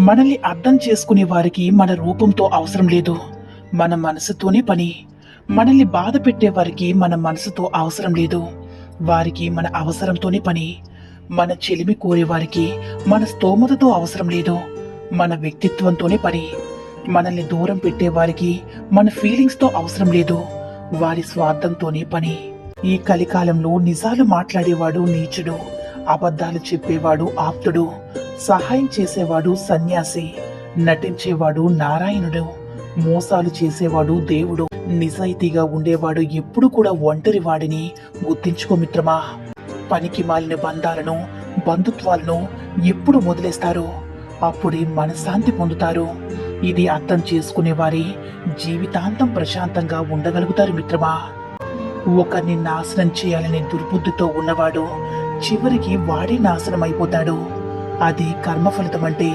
మనల్ని అర్థం చేసుకునే వారికి మన రూపంతో అవసరం లేదు, మన మనసుతోనే పని. మనల్ని బాధ పెట్టే వారికి మన మనసుతో అవసరం లేదు, వారికి మన అవసరంతోనే పని. మన చెలిమి కోరేవారికి మన స్తోమతతో అవసరం లేదు, మన వ్యక్తిత్వంతోనే పని. మనల్ని దూరం పెట్టేవారికి మన ఫీలింగ్స్తో అవసరం లేదు, వారి స్వార్థంతోనే పని. ఈ కలికాలంలో నిజాలు మాట్లాడేవాడు నీచుడు, అబద్ధాలు చెప్పేవాడు ఆప్తుడు, సహాయం చేసేవాడు సన్యాసి, నటించేవాడు నారాయణుడు, మోసాలు చేసేవాడు దేవుడు, నిజాయితీగా ఉండేవాడు ఎప్పుడు కూడా ఒంటరి వాడిని గుర్తించుకో మిత్రమా. పనికి మాలిన బంధాలను, బంధుత్వాలను ఎప్పుడు వదిలేస్తారు, అప్పుడే మనశ్శాంతి పొందుతారు. ఇది అర్థం చేసుకునే వారి జీవితాంతం ప్రశాంతంగా ఉండగలుగుతారు మిత్రమా. ఒకరిని నాశనం చేయాలనే దుర్బుద్ధితో ఉన్నవాడు చివరికి వాడే నాశనం అయిపోతాడు. అది కర్మ ఫలితం అంటే.